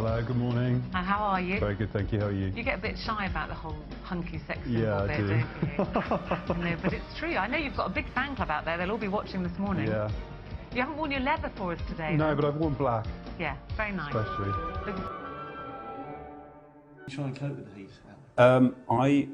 Hello, good morning. How are you? Very good, thank you. How are you? You get a bit shy about the whole hunky sex symbol Yeah, I bit, do. don't you? No, but it's true. I know you've got a big fan club out there. They'll all be watching this morning. Yeah. You haven't worn your leather for us today, No, though. but I've worn black. Yeah, very nice. Especially. You try and cope with the heat? I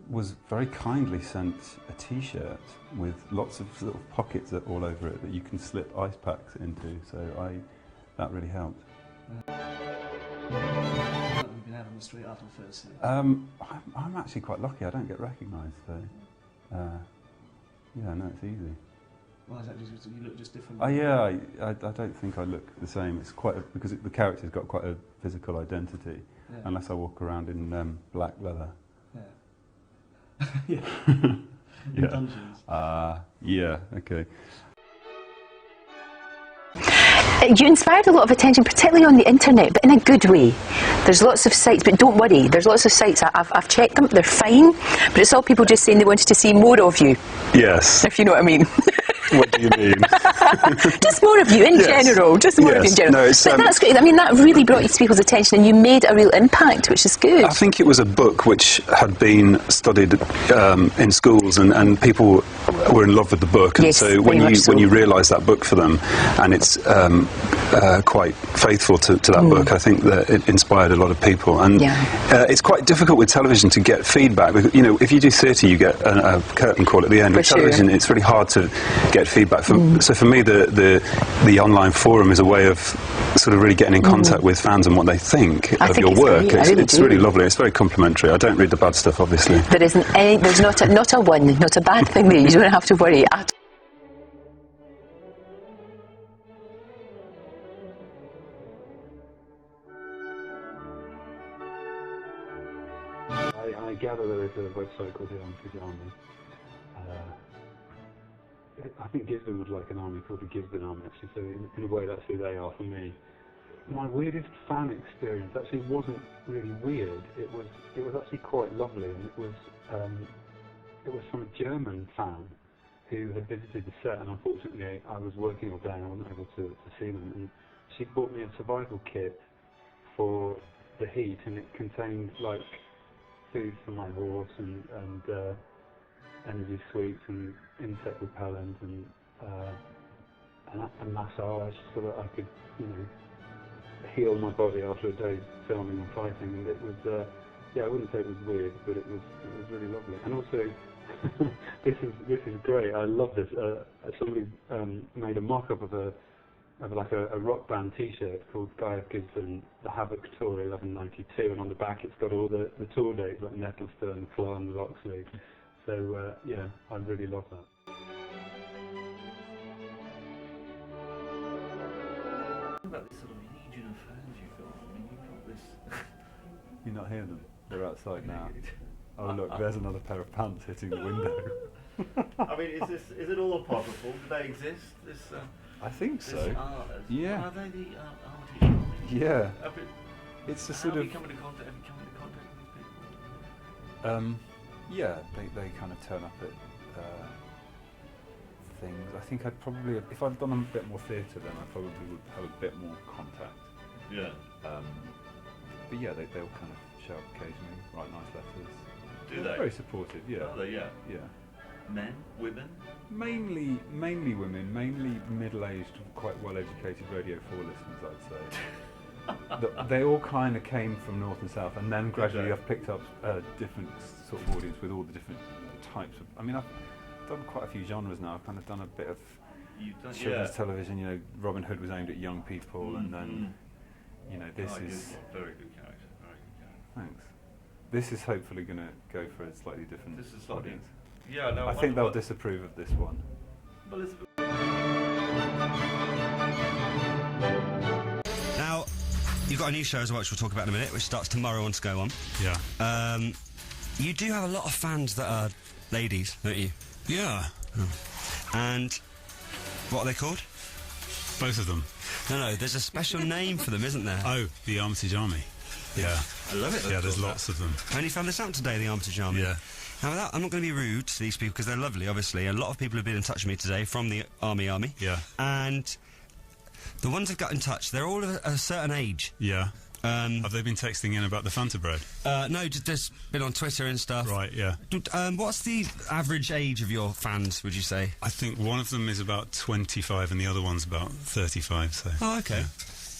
was very kindly sent a T-shirt with lots of little pockets all over it that you can slip ice packs into, so that really helped. You've been out on the street after the first scene. I'm actually quite lucky, I don't get recognised, so yeah, no, it's easy. Why is that? Just, you look just different? Oh yeah, I don't think I look the same. It's quite because the character's got quite a physical identity, Yeah. unless I walk around in black leather. Yeah. Yeah. Yeah. Dungeons. Yeah, okay. You inspired a lot of attention, particularly on the internet, but in a good way. There's lots of sites, but don't worry, there's lots of sites, I've checked them, they're fine, but it's all people just saying they wanted to see more of you, Yes. if you know what I mean. What do you mean? Just more of you in general, just more of you in general. No, but that's great, I mean, that really brought you to people's attention and you made a real impact, which is good. I think it was a book which had been studied in schools, and people were in love with the book. And Yes, so when you realise that book for them, and it's quite faithful to that book, I think that it inspired a lot of people. And it's quite difficult with television to get feedback. Because, you know, if you do theatre, you get a curtain call at the end. With television, it's really hard to get feedback. So for me, the online forum is a way of sort of really getting in contact with fans and what they think of your work. It's really lovely. It's very complimentary. I don't read the bad stuff, obviously. There isn't any, there's not a one, not a bad thing there. You don't have to worry at I gather there is a website called the Armitage Army. I think Gisborne was like an army called the Gisborne Army, actually, so in a way that's who they are for me. My weirdest fan experience actually wasn't really weird, it was actually quite lovely, and it was from a German fan who had visited the set, and unfortunately I was working all day and I wasn't able to see them, and she bought me a survival kit for the heat, and it contained like food for my horse and energy sweets and insect repellent and a massage so that I could, you know, heal my body after a day filming and fighting. And it was, yeah, I wouldn't say it was weird, but it was really lovely. And also, this is great. I love this. Somebody made a mock-up of a rock band T-shirt called Guy of Gisborne, the Havoc Tour 1192, and on the back it's got all the tour dates like Nettlestone, Clun, Loxley. So yeah, I really love that. What about this sort of legion of fans you've got? I mean, you've got this... You not hear them? They're outside now. Oh look, there's another pair of pants hitting the window. I mean, is it all apocryphal? Do they exist? I think so. Yeah. Yeah. Are they the Armitage Army? Yeah. It's a sort of... Have you come into contact with these people? Yeah, they kind of turn up at things. I think I'd probably, if I'd done a bit more theatre, then I probably would have a bit more contact. Yeah. But yeah, they'll kind of show up occasionally, write nice letters. Do they? Very supportive, yeah. Are they? Yeah. Yeah. Men? Women? Mainly women, mainly middle-aged, quite well-educated Radio 4 listeners, I'd say. They all kind of came from north and south, and then gradually I've picked up a different sort of audience with all the different types of... I mean, I've done quite a few genres now. I've kind of done a bit of children's television, you know, Robin Hood was aimed at young people, and then, you know, this is... Very good character, very good character. Thanks. This is hopefully going to go for a slightly different audience. Yeah, no, I think they'll disapprove of this one. Well, it's Now, you've got a new show as well, which we'll talk about in a minute, which starts tomorrow on Sky One. Yeah. You do have a lot of fans that are ladies, don't you? Yeah. And what are they called? Both of them. No, there's a special name for them, isn't there? Oh, the Armitage Army. Yeah. I love it. Yeah, there's lots of them. I only found this out today, the Armitage Army. Yeah. Now, I'm not going to be rude to these people because they're lovely, obviously. A lot of people have been in touch with me today from the Army. Yeah. And the ones that got in touch, they're all of a certain age. Yeah. Have they been texting in about the Fanta bread? No, just been on Twitter and stuff. Right, yeah. What's the average age of your fans, would you say? I think one of them is about 25 and the other one's about 35, so... Oh, okay. Yeah.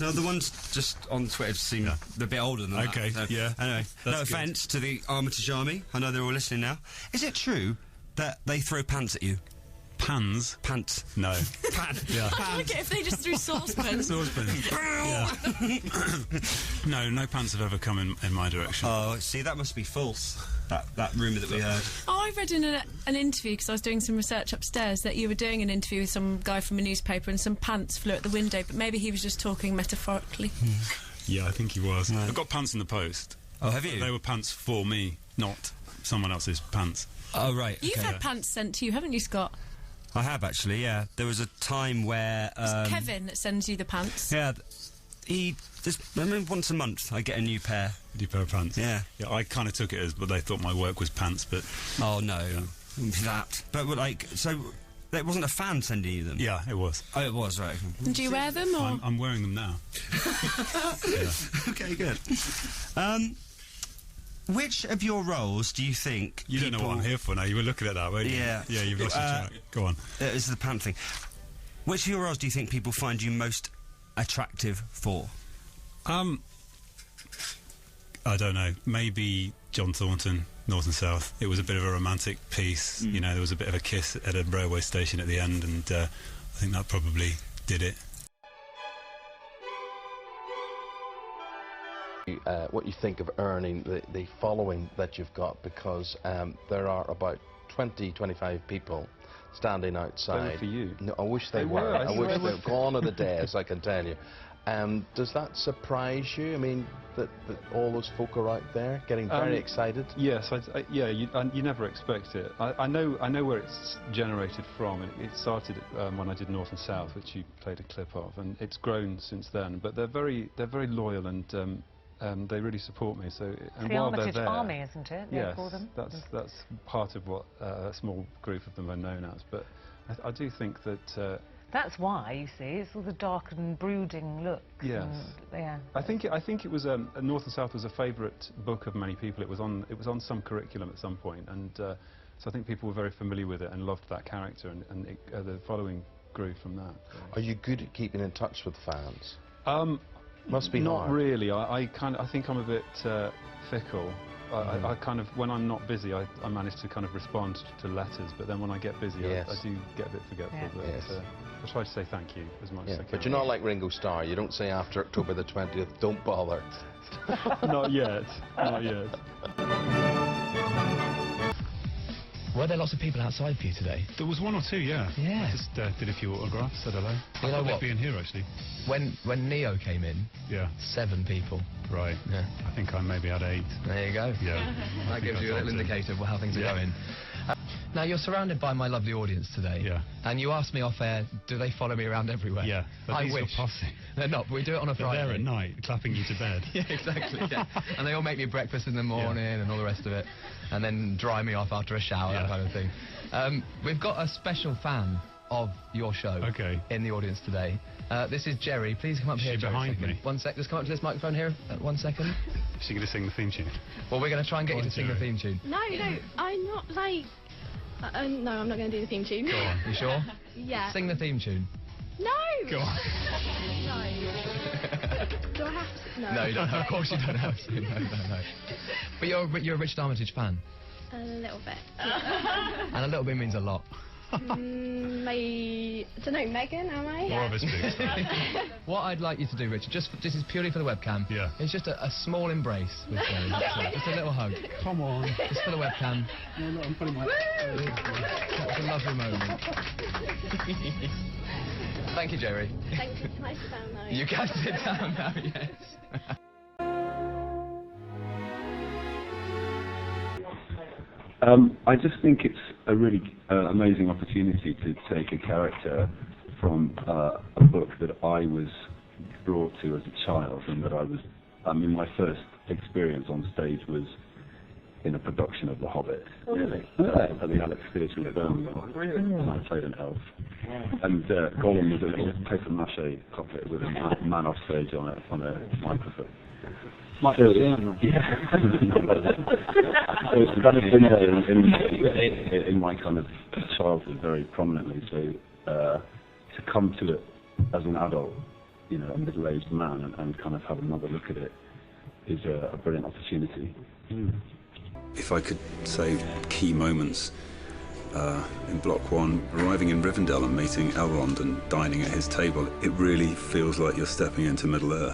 No, the ones just on Twitter seem a bit older than that. Okay, So, yeah. Anyway, no That's good. offence to the Armitage Army. I know they're all listening now. Is it true that they throw pants at you? Pans? Pants. No. Yeah. I like it if they just threw saucepans. Saucepans. Yeah. No pants have ever come in my direction. Oh, see, that must be false. That rumour that we heard. Oh, I read in an interview, because I was doing some research upstairs, that you were doing an interview with some guy from a newspaper and some pants flew at the window, but maybe he was just talking metaphorically. Yeah, I think he was. No. I've got pants in the post. Oh, have you? They were pants for me, not someone else's pants. Oh, right. You've okay. had pants sent to you, haven't you, Scott? I have, actually, yeah. There was a time where... It's Kevin that sends you the pants. Yeah, once a month I get a new pair. A new pair of pants? Yeah. Yeah, I kind of took it as, but they thought my work was pants, but... Oh, no. That. But, like, so... It wasn't a fan sending you them? Yeah, it was. Oh, it was, right. Do you wear them, or...? I'm wearing them now. Yeah. Okay, good. Which of your roles do you think You don't know what I'm here for now. You were looking at that, weren't you? Yeah. Yeah, you've lost your track. Go on. This is the pant thing. Which of your roles do you think people find you most attractive for? I don't know. Maybe John Thornton, North and South. It was a bit of a romantic piece. You know, there was a bit of a kiss at a railway station at the end, and I think that probably did it. What you think of earning the following that you've got, because there are about 20-25 people standing outside. They were for you. No, I wish they were. I wish they were. Gone are the days, I can tell you. Does that surprise you? I mean, that all those folk are out there getting very excited? Yes, you never expect it. I know where it's generated from. It started when I did North and South, which you played a clip of, and it's grown since then. But they're very loyal, and they really support me. So, and the while Armitage they're there, Army, isn't it? They yes, call them. that's part of what a small group of them are known as. But I do think that. That's why, you see, it's all the dark and brooding look. Yes. And, yeah. I think it was North and South was a favourite book of many people. It was on some curriculum at some point, and so I think people were very familiar with it and loved that character, and the following grew from that. Are you good at keeping in touch with fans? Must be not hard. really. I think I'm a bit fickle. I kind of, when I'm not busy, I manage to kind of respond to letters, but then when I get busy, Yes. I do get a bit forgetful. Yeah. But, Yes. I try to say thank you as much as I can. But you're not like Ringo Starr. You don't say after October the 20th, don't bother. Not yet. Not yet. Were there lots of people outside for you today? There was one or two, yeah. Yeah. I just did a few autographs, said hello. You know what? Being here, actually. When Neo came in, Yeah. 7 people. Right. Yeah. I think I maybe had 8. There you go. Yeah. That gives you a little indicator of how things are going. Now, you're surrounded by my lovely audience today. Yeah. And you asked me off air, do they follow me around everywhere? Yeah. But I these wish. Your posse. They're not, but we do it on a They're Friday. there at night, clapping you to bed. Yeah, exactly, yeah. And they all make me breakfast in the morning and all the rest of it. And then dry me off after a shower, that kind of thing. We've got a special fan of your show in the audience today. This is Jerry. Please come up here. Is she behind me? One sec. Just come up to this microphone here. 1 second. Is she going to sing the theme tune? Well, we're going to try and get you to sing the Jerry. theme tune. No, I'm not like... no, I'm not going to do the theme tune. Go on. You sure? Yeah. Sing the theme tune. No! Go on. No. Do I have to? No. No, you don't have. Of course you don't have to. No. But you're a Richard Armitage fan. A little bit. And a little bit means a lot. I don't know, Megan, am I? More of us do. What I'd like you to do, Richard, this is purely for the webcam. Yeah. It's just a small embrace with Jerry. Just a little hug. Come on. Just for the webcam. No, no, I'm putting my... That's a lovely moment. Thank you, Jerry. Thank you. Can I sit down now? You can sit down now, yes. I just think it's a really amazing opportunity to take a character from a book that I was brought to as a child, and that my first experience on stage was in a production of The Hobbit. Really? At the Alex Theatre at Birmingham. Really? And I played an elf. And Gollum was a little paper mache puppet with a man off stage on a microphone. Yeah. So it's kind of been there in my kind of childhood very prominently. So to come to it as an adult, you know, a middle-aged man, and kind of have another look at it is a brilliant opportunity. If I could say key moments in Block 1, arriving in Rivendell and meeting Elrond and dining at his table, it really feels like you're stepping into Middle-earth.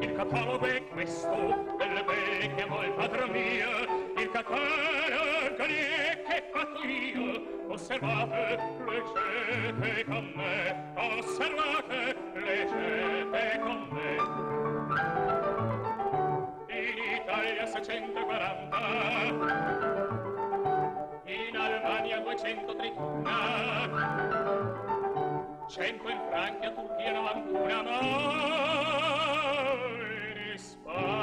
Il catalogo è questo, delle belle che amo il padre mio, il catalogo che fatto io, osservate, leggete con me, osservate, leggete con me. In Italia 640, in Albania 231, 100 in Francia, Turchia 91, ma in Spagna